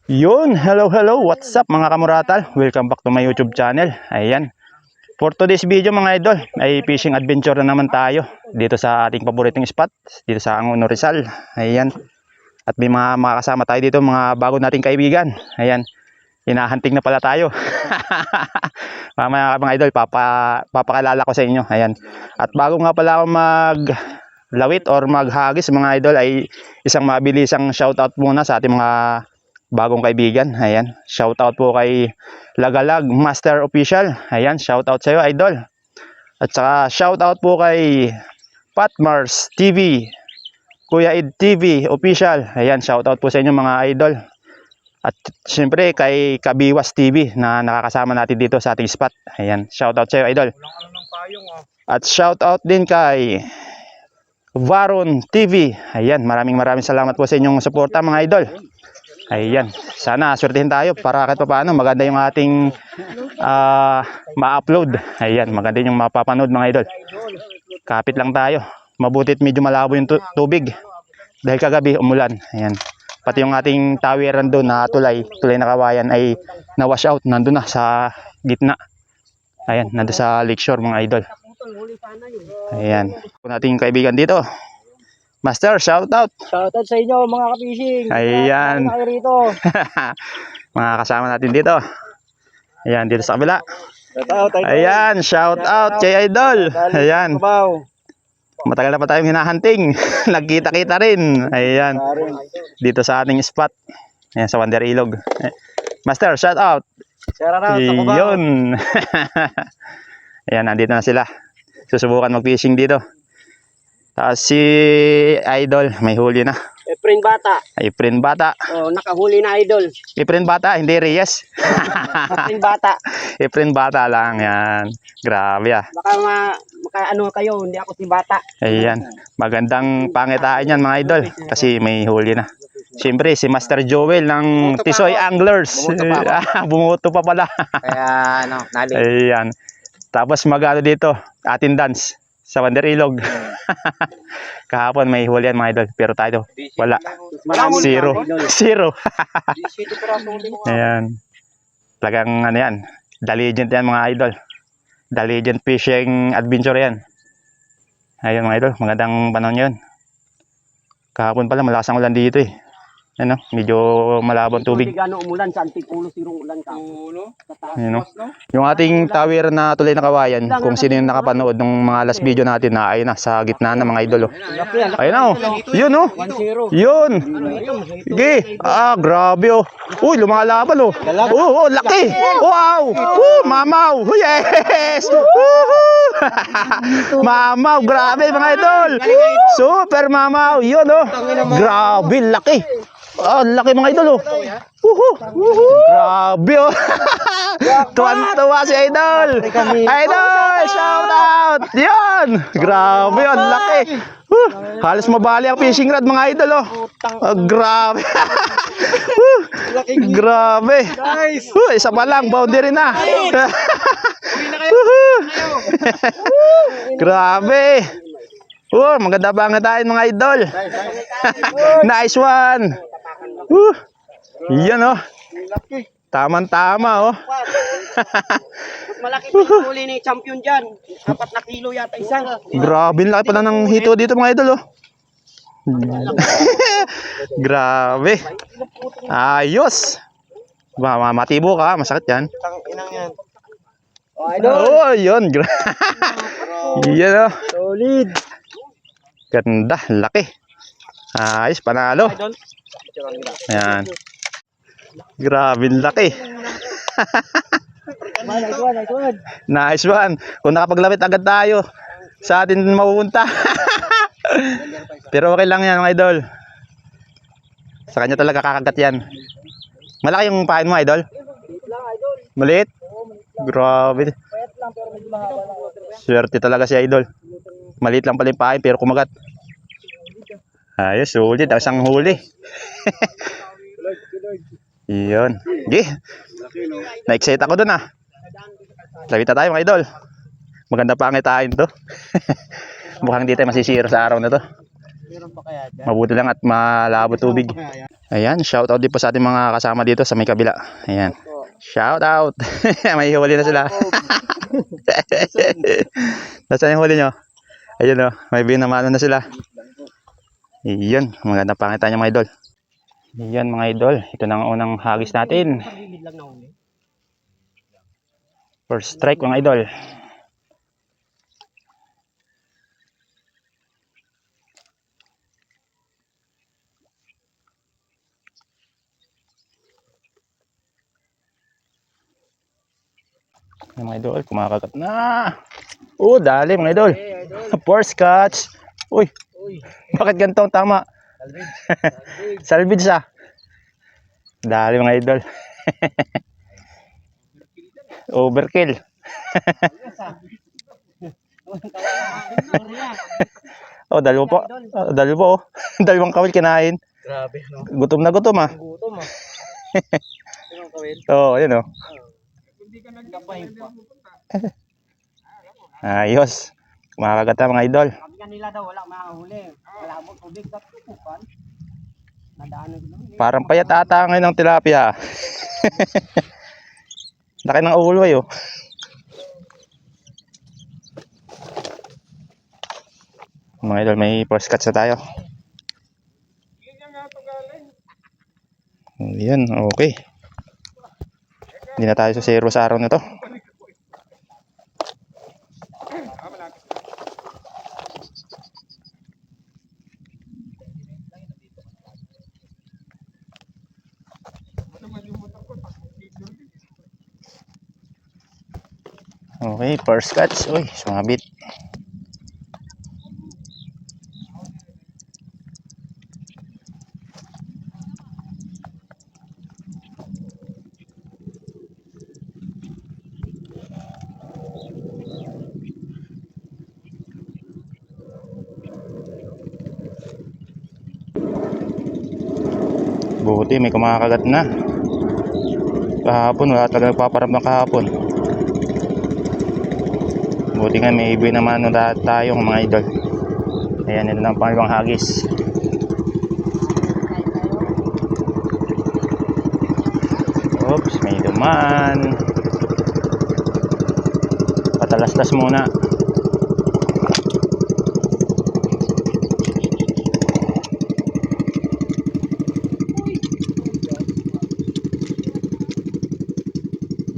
Yun, hello, what's up mga kamuratal? Welcome back to my YouTube channel. Ayan, for today's video mga idol, ay fishing adventure na naman tayo dito sa ating paboritong spot, dito sa Angono, Rizal. Ayan, at may mga makakasama tayo dito, mga bago nating kaibigan. Ayan, hinahunting na pala tayo. Mamaya mga idol, papakilala ko sa inyo. Ayan, at bago nga pala ako maglawit or maghagis mga idol, ay isang mabilisang shoutout muna sa ating mga bagong kaibigan. Ayan, shoutout po kay Lagalag Master Official. Ayan, shoutout sa iyo idol. At saka shoutout po kay Patmars TV, Kuya Ed TV Official. Ayan, shoutout po sa inyo mga idol. At siyempre kay Kabiwas TV na nakakasama natin dito sa ating spot. Ayan, shoutout sa iyo idol. At shoutout din kay Varon TV. Ayan, maraming salamat po sa inyong suporta mga idol. Ayan, sana swertihin tayo para kahit paano maganda yung ating ma-upload. Ayan, maganda yung mapapanood mga idol. Kapit lang tayo. Mabutit medyo malabo yung tubig dahil kagabi umulan. Ayan, pati yung ating tawiran doon na tulay na kawayan ay na-wash out. Nandun na sa gitna. Ayan, nandun sa lakeshore mga idol. Ayan, kung nating kaibigan dito, Master, shoutout. Shoutout sa inyo mga ka-fishing. Ayan. Mga kasama natin dito. Ayan, dito sa kabila. Ayan, shoutout kay Idol. Ayan. Matagal na pa tayong hinahunting. Nagkita-kita rin. Ayan. Dito sa ating spot. Ayan, sa Wonder Ilog. Master, shoutout. Yun. Ayan, nandito na sila. Susubukan mag-fishing dito. Tapos si Idol, may huli na. Efren Bata. Efren Bata. Oh, nakahuli na Idol. Efren Bata, hindi Reyes. Efren Bata. Efren Bata lang yan. Grabe ah. Baka ano kayo, hindi ako si Bata. Ayan, magandang pangitaan yan mga idol. Kasi may huli na. Siyempre, si Master Joel ng Tisoy Anglers. Bumuto pa pala. Kaya ano, nali. Ayan. Tapos magano dito, atin dance sa Wonder Ilog. Kahapon may huli yan mga idol, pero tayo wala. Zero. Ayan, talagang ano yan, The Legend yan mga idol. The Legend Fishing Adventure yan. Ayun mga idol, magandang panahon yun. Kahapon pala malakas ang ulan dito eh. Ano, medyo malabo ang tubig. Ano umulan sa Antipulo, sirong ulan ka. Ano? Yung ating tower na tulay na kawayan, kung sino yung nakapanood ng mga last video natin na ayun na sa gitna ng mga idol. Ayun na oh. Yun oh. Yun. Sige. Grabe oh. Uy, lumalaban oh. Oh, laki. Wow. Mamaw. Yes. Mamaw, grabe mga idol. Super mamaw. Yun oh. Grabe, laki. Laki mga idol oh. Grabe oh. Tuwan-tuwa si Idol. Idol, shout out. Yan. Grabe oh, laki. Halos mabali ang fishing rod mga idol oh. Grabe. Grabe. Isa pa lang, boundary na. Grabe. Maganda ba nga tayo mga idol? Nice one. Yan oh. Tama-tama oh. Malaki pa yung huli ni champion dyan. 4 na kilo yata isang. Grabe, laki pala ng hito dito mga idol oh. Grabe. Ayos. Matibo ka, masakit yan. Oh, yun. Yan oh. Solid. Ganda, laki. Ayos, panalo. Ayan. Grabe, laki. Nice one. Kung nakapaglapit agad tayo, sa atin mapupunta. Pero okay lang yan mga idol. Sa kanya talaga kakagat yan. Malaki yung pain mo idol? Maliit? Grabe. Swerte talaga si idol. Maliit lang pala yung pain pero kumagat. Ayos, sulit. Ang huli. Iyon. Okay. Na-excite ako dun ah. Labita tayo mga idol. Maganda pa ang itain to. Mukhang hindi tayo masisira sa araw na to. Mabuti lang at malabo tubig. Ayan, shout out din po sa ating mga kasama dito sa may kabila. Ayan. Shout out. May huli na sila. Nasaan yung huli nyo? Ayun o, may binamano na sila. Iyon, maganda pangita niya mga idol. Iyan mga idol, ito na ang unang hagis natin. First strike mga idol. Ayan, mga idol, kumakagat na. Oh, dali mga idol. First catch. Uy, bakit ganito ang tama? Salvage siya. Dali mga idol. Overkill. Oh, dalawa po. Oh, dalawa po. Oh. Dalawang kawil kinain. Grabe, no? Gutom na gutom ah. Gutom ah. Anong kawin? Oh, ayun oh. Hindi ka nagkapay pa. Ayos. Kumakagat na mga idol. Sabi nga nila daw, wala makahuli. Wala mo tubig sa tutukan. Nadaanan ko lang. Parang payat ata ngayon ng tilapia. Laki ng ulo eh oh. Mga idol, may first catch na tayo. Yan, okay. Hindi na tayo sa zero sa araw na to. Okay, first catch. Uy, sumabit. Buti may kumakagat na. Kahapon wala talaga nagpaparamdam kahapon. Buti nga may ibig naman tayo mga idol. Ayan, ito na ang pangalawang hagis. Oops, may dumaan. Patalastas muna.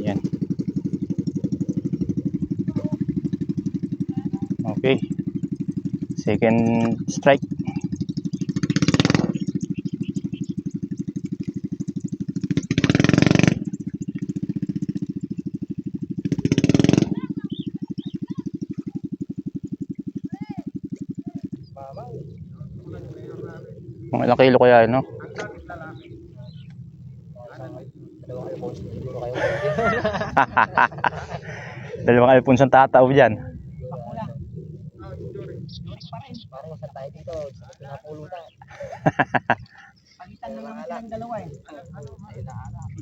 Yan. Okay. Second strike. Mga ilang kilo kaya yun, no? Dalawang alpons ang tataob dyan. Parang nasa tayo dito, pinapulutan. Pagitan na naman silang dalawa eh.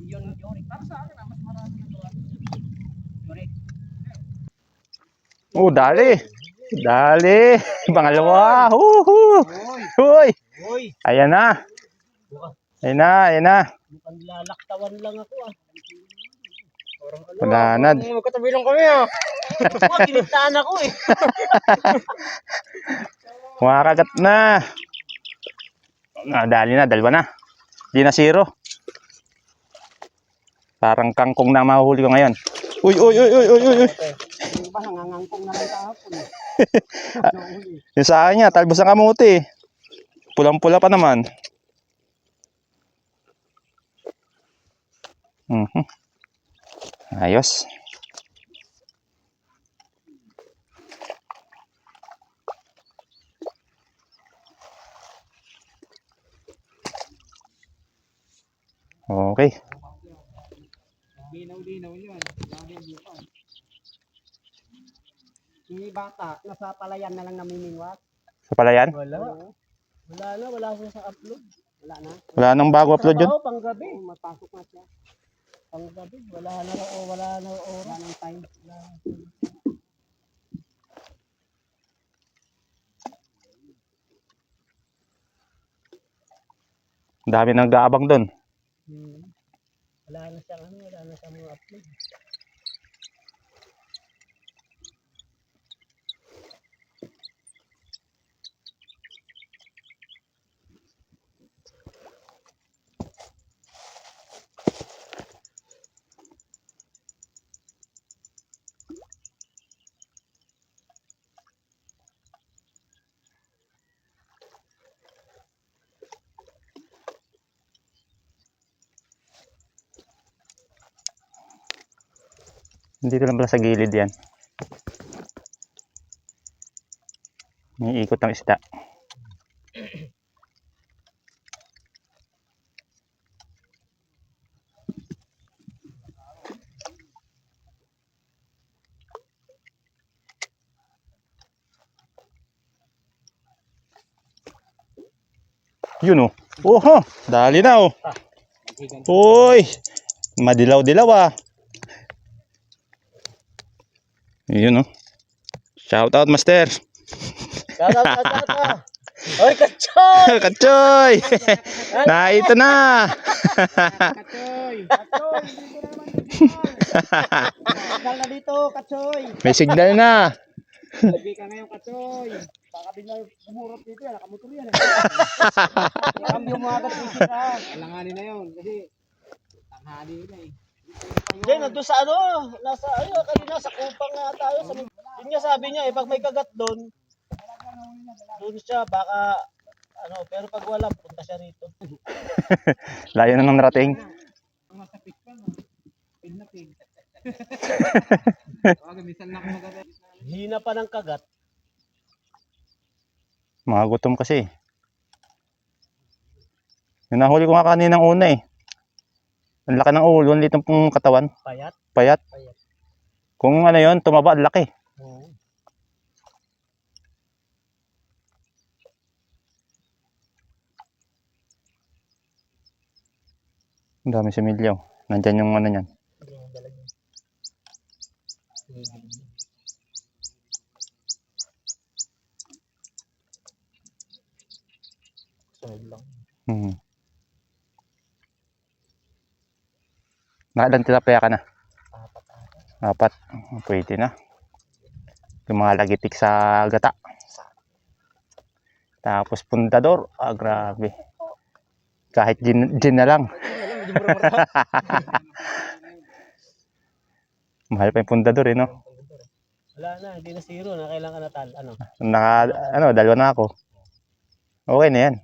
Yun, Yorick. Para sa akin, mas marami na gawa. Yorick. Oh, dali. Dali. Pangalawa. Huhu. Hoy. Uy, Ayan na. Ayan na, ayan na. mukhang lalaktawan lang ako ah. Wala na. Magkatabi lang kami ah. Kiniptaan ako eh. Kumakagat na. Dali na, dalawa na. Di na zero. Parang kangkong na mahuli ko ngayon. Uy, uy, uy, uy, uy, uy. Yung iba nangangangkong na lang kahapon eh. Yung sa akin niya, talbos ng kamuti. Pulang-pula pa naman. Ayos. Okay. Dinaw-dinaw yun. Yung bata, nasa palayan na lang namimingwat. Sa palayan? Wala. Wala na, wala siya sa upload. Wala na. Wala nang bago upload yun? Trabaho, panggabi. Mapasok na siya. Panggabi, wala na oras. Wala nang time. Wala nang time. Dami nag-aabang doon. Wala na siyang ano, wala na siyang mga upload. Dito lang pala sa gilid yan. May ikot ng isda. Yun oh. Oho, dali na oh. Uy, madilaw-dilaw ah. Yun oh. Shout out master. Kaka. Oy, Katsoy! Katsoy! Na ito na. Katsoy! Katsoy! Signal na dito, Katsoy! May signal na. Lagi ka ngayon, Katsoy! Baka bigla umurot dito yan, nakamotor yan. Kambyo mo agad isip ha. Alanganin na yun, kasi tanghali na eh. Hindi, nandun sa ano, nasa, ayun, kanina sa kupang nga tayo. Yun nga sabi niya eh, pag may kagat doon, doon siya, baka, ano, pero pag wala, punta siya rito. Layo na ng narating. Masapit pa, no? Pin na pin. Minsan na ako magagat. Hina pa ng kagat. Mga gutom kasi. Yung nahuli ko nga kaninang una eh. Ang laki ng ulo, ang litong pong katawan. Payat? Payat. Kung ano yun, tumaba, ang laki. Oo. Ang dami similyaw. Nandyan yung ano yan. Hmm. Nakailan tilapia ka na? Apat. Pwede na. Yung mga lagitik sa gata. Tapos pundador. Ah, grabe. Kahit gin na lang. Mahal pa yung pundador eh, no? Wala na, hindi na zero na kailangan natal. Ano? Dalawa na ako. Okay na yan.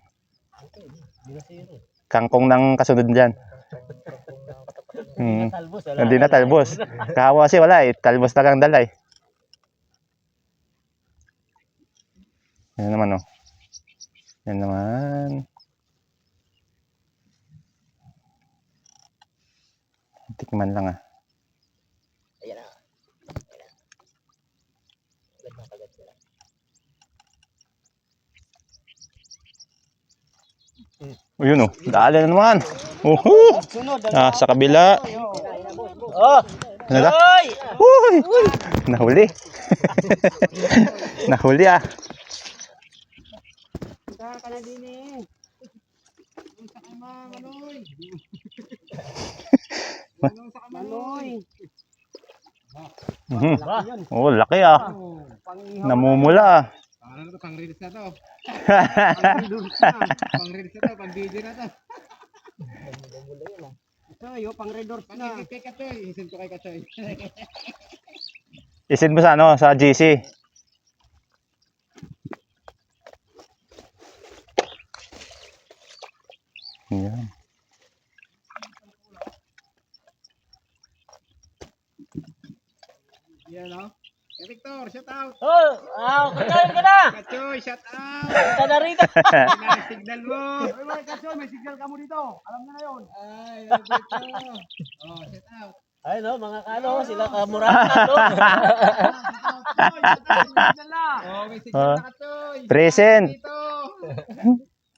Hindi na zero. Kangkong ng kasunod dyan. Hindi na talbos. Wala. Hindi na talbos. Kahawa kasi wala eh. Talbos na lang dala eh. Yan naman oh. Yan naman. Tikman lang ah. Ayan na. Agad na kagat sila. O yun oh. Dali na naman. Uhu! Ah, sa kabila. Oh! Ano na? Oy! Uy! Nahuli. Nahuli ah. Saka ka na din eh. Sa kama, Manoy. Sa kama, Manoy. Mhm. Oh, laki ah. Namumula ah. Ano na to, pang reels na to. Pang reels na to, pang video na to. Ito, yung pang redors na. Pang kay Katsoy, isin ko kay Katsoy. Isin mo sa ano, sa GC. Yan. Yan o. Hey Victor, shout out. Oh, Katsoy ka na. Katsoy, shout out. Ka na rito. Signal mo. Oy, Katsoy, may signal ka mo dito. Alam na yun. Ay, Victor. Oh, shout out. Ay no, mga kano, sila kamurata no. Oh, may signal na Katsoy. Present.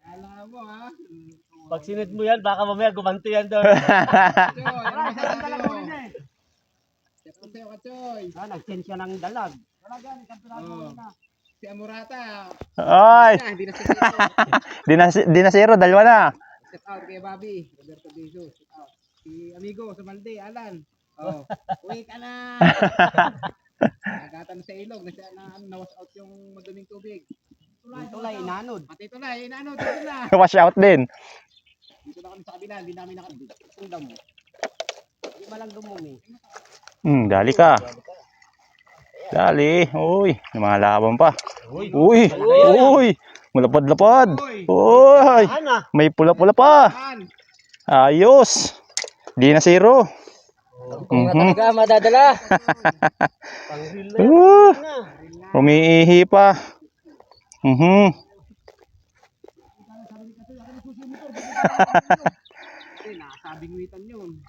Alam mo ha. Pag sinid mo yan, baka mamaya gumanto yan doon. Nag-change siya ng dalag. Si Amurata. Ay! Di na zero, dalawa na. Shout out kay Bobby. Roberto Biso. Shout out. Si amigo sa Malde, Alan. Oh, uwi ka na. Nagatan sa ilog na siya na-wash out yung maduming tubig. Tulay, inanod. Pati tulay, inanod. Dito na. Wash out din. Dito na kami sa kabila, hindi namin nakabit. Ang damo. Hindi ba lang dumumi? Dali ka. Dali. Uy, lumalaban pa. Uy, uy. Malapad-lapad. Uy, may pula-pula pa. Saan? Ayos. Di na zero. Kung nga talaga madadala. Uh, umiihi pa. Kasi nakasabing witan yun.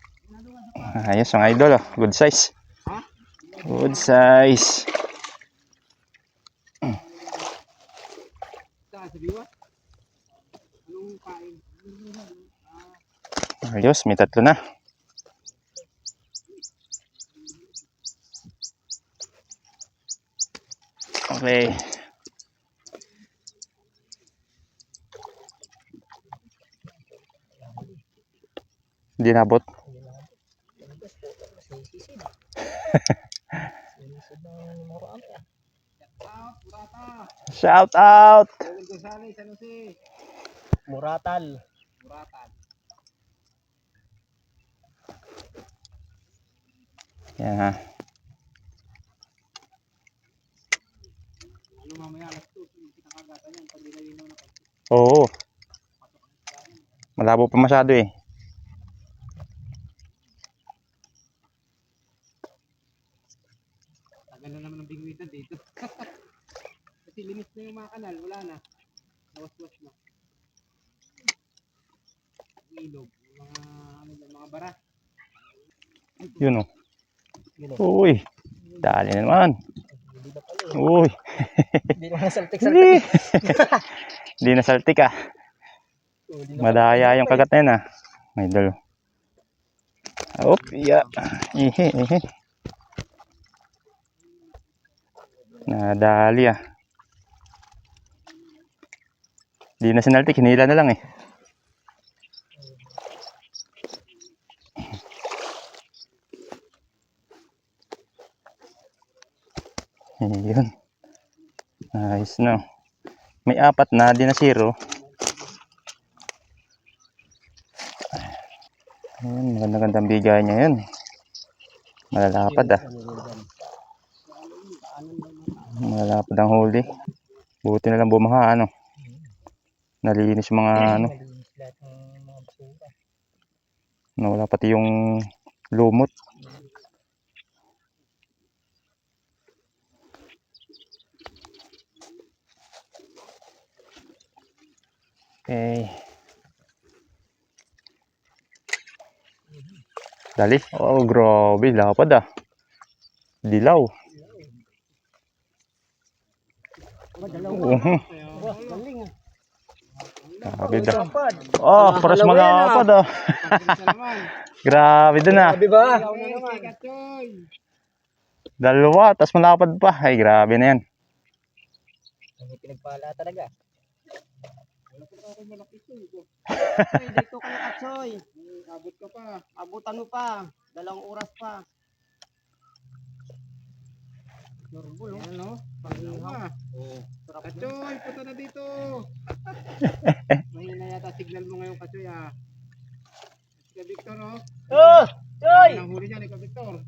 Ayos mga idol. Oh. Good size. Ha? Good size. Saan? Sa biwas? Anong kain? Ayos, may tatlo na. Okay. Hindi nabot. Out, Murata. Shout out. Joel Gonzalez, San Jose. Muratal. Muratan. Yan ha. Ano mamaya alas 2, kita kagatan yan. Pag nilawinaw na pag Oo. Malabo pa masyado eh. tagal na naman ng bingwitan dito. Kasi linis na yung mga kanal, wala na. Nawas-was na. Yung ilog, yung mga, ano ba, mga bara. Yun oh. Uy. Dali na naman. Uy. Hindi naman saltik-saltik. Hindi na saltik ah. Madaya yung kagat na yun ah. May idol. Op, iya. Ihe, ihe. Nadali ah. Hindi na sinaltik, hinila na lang eh. Yun. Nice no. May apat na, di na zero. Ayun, magandang bigay niya yun. Malalapad ah. Malalapad ang huli. Buti na lang bumaha ano. Nalinis yung mga ano. Nawala pati yung lumot. Okay. Dali. Oh, grabe. Lapad ah. Dilaw. Galing ah. Grabe dah. Oh, paras malapad ah. Pagkakita naman. Grabe din ah. Sabi ba? Ikaw na naman. Katoy. Dalawa, tas malapad pa. Ay, grabe na yan. Hindi pinagpala talaga. Malaki ito. Ay, dito ka na Katsoy. Abot ka pa. Abutan mo pa. 2 oras pa. Normal, ano? Pag-ihaw. Kachoy, punta na dito. Mahina yata signal mo ngayon, Kachoy, ah. Si Victor, oh. Oh! Choy! Ang huli niya, ni Victor.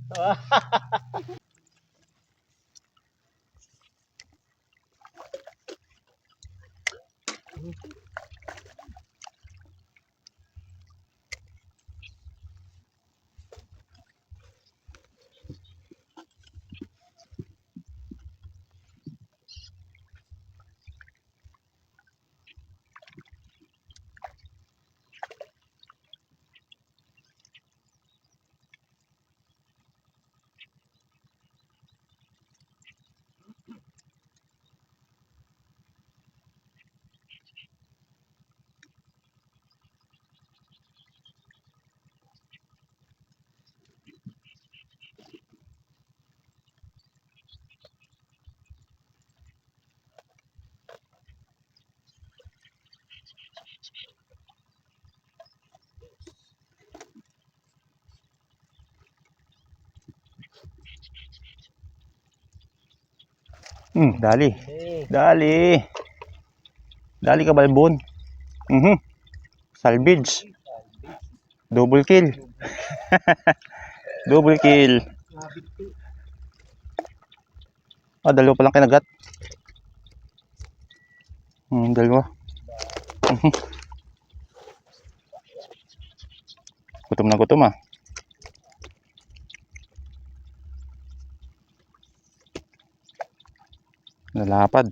Dali. Eh, Dali. Dali ka, Balbon. Salvage. Double kill. Double kill. Dalawa palang kinagat. Dalawa. Gutom na gutom ah. Nalapad.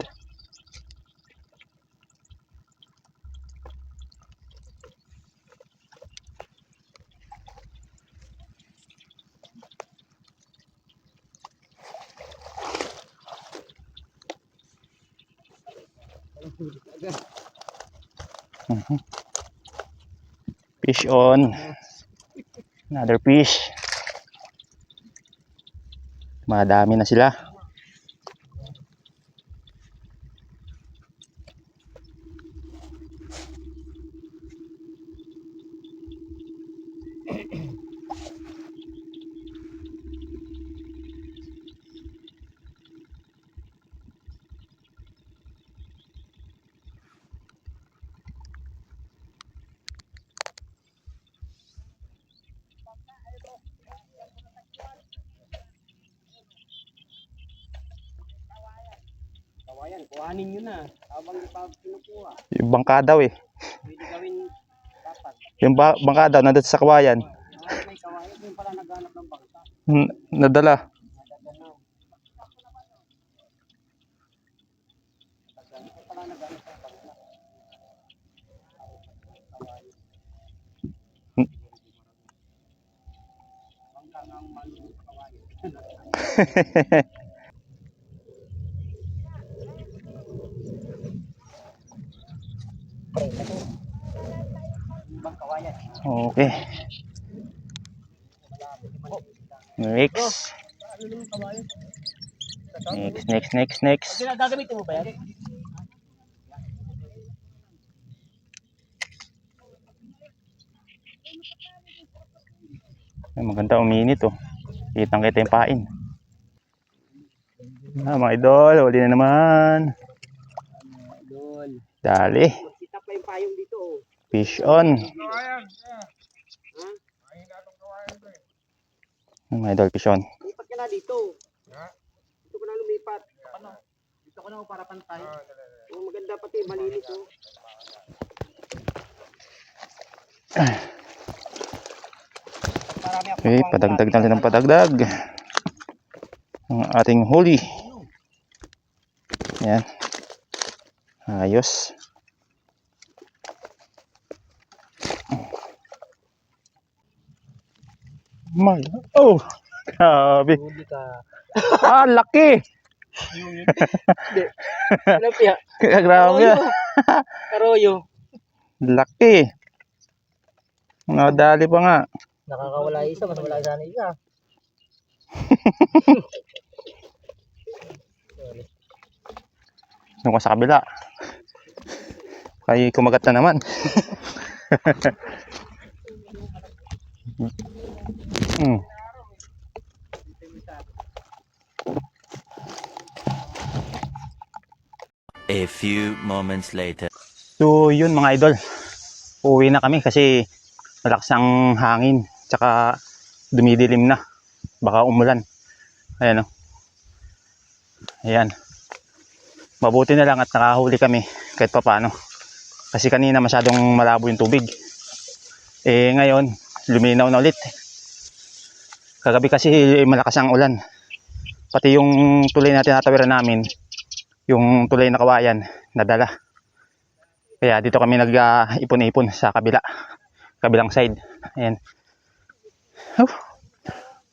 Fish on. Another fish. Madami na sila. kawayan, kuhanin nyo na. Habang di pa kinukuha. Yung bangka daw eh. Pwede gawin dapat. Yung bangka daw nandun sa kawayan. May kawayan, yung pala naghanap ng bangka. Nadala. Ibang kawayan. Okay. Next. Next. Gagamitin mo ba yan? Ay, maganda uminit oh. Kitang kita yung pain. Mga idol, huli na naman. Doon. Dali. Kita pa yung payong dito. Oh. Fish on. Mga idol, fish on. Lipat ka na dito. Dito ka na lumipat. Ano? Dito ka na para pantay. Oh, maganda pati, malinis oh. Okay, padagdag natin ng padagdag. Ang ating huli. Yan. Ayos. Oh! Grabe. Huli ka. Laki! Ano piya? Grabe. Karoyo. Laki. Nadali pa nga. Nakakawala isa, mas wala sana isa. Doon ka sa kabila. Ay, kumagat na naman. A few moments later. So, yun mga idol. Uuwi na kami kasi malakas ang hangin. Tsaka dumidilim na. Baka umulan. Ayan o. Ayan. Mabuti na lang at nakahuli kami kahit papaano. Kasi kanina masyadong malabo yung tubig. Ngayon, luminaw na ulit. Kagabi kasi malakas ang ulan. Pati yung tulay na tinatawiran namin, yung tulay na kawayan, nadala. Kaya dito kami nag-ipon-ipon sa kabilang side. Ayan.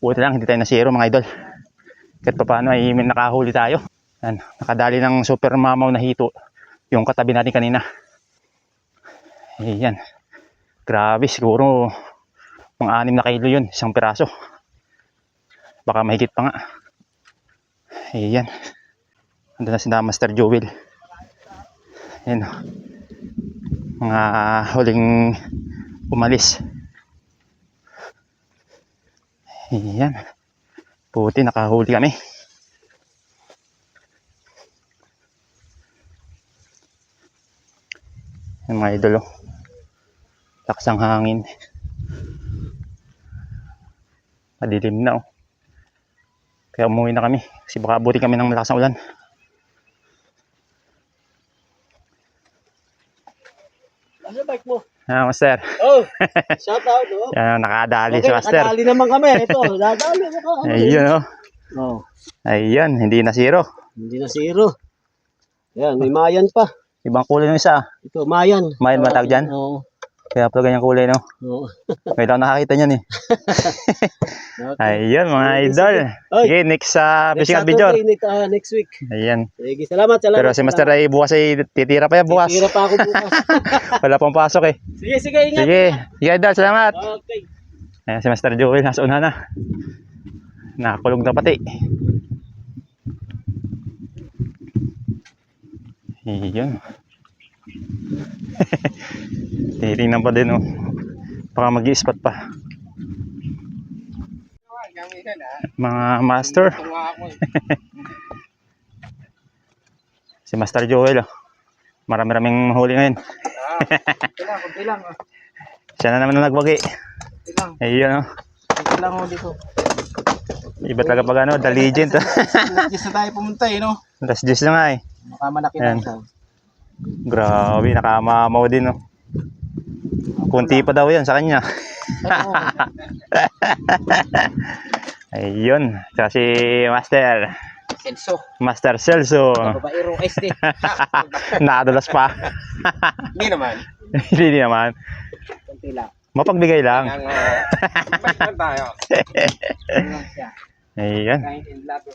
Buti lang, hindi tayo na zero mga idol. Kahit paano ay nakahuli tayo. Ayan. Nakadali ng super mamaw na hito. Yung katabi natin kanina. Ayan. Grabe, siguro mga 6 na kilo yun, isang piraso. Baka mahigit pa nga. Ayan. Andun na si Master Joel. Ayan. Mga huling umalis. Ayan. Puti, nakahuli kami. Yung mga idol, oh. Lakas ang hangin. Madilim na, oh. Kaya umuwi na kami. Kasi baka abutin kami ng malakas na ulan. Ano bike mo? Ah, Master. Oh, shout out, oh. Yan, nakadali Okay, si Master. nakadali naman kami. Ito, dadali mo ka. Ayun, oh. Oh, Ayun, hindi na zero. hindi na zero. Yan, may mayan pa. Ibang kulay ng isa. Ito, mayan. Mayan ba tawag dyan? Oo. Kaya pala ganyang kulay, no? Oo. May lang nakakita niyan, eh. Okay. Ayun, mga idol. Oy. Sige, next sa Next fishing adventure. Saturday, next week. Ayan. Sige, salamat. Pero si Master ay bukas ay titira pa yan bukas. Tira pa ako bukas. Wala pang pasok, eh. Sige, sige, ingat. Sige, sige idol, salamat. Okay. Ayan si Master Joel, nasa una na. Nakakulog na pati. Iyon. Titingnan pa din, oh. Baka mag-i-spot pa. Mga master. Si Master Joel, oh. Marami-raming huli ngayon. Kunti lang. Siya na naman ang nagbagi. Kunti lang. Ayun, oh. Kunti lang ako dito. Iba talaga pag ano, the legend. Just na tayo pumunta eh, no? Last juice na nga, eh. Makamalaki Ayan. lang siya. Grabe, nakamamaw din, oh. Kunti pa daw yan sa kanya. Oo. Ayun, siya si Master. Senso. Master Celso. Babaero SD. Nakadulas pa. Hindi naman. Hindi naman. Kunti lang. Mapagbigay lang. Ang balik lang tayo. Ano lang siya. Ayun. Kind and love.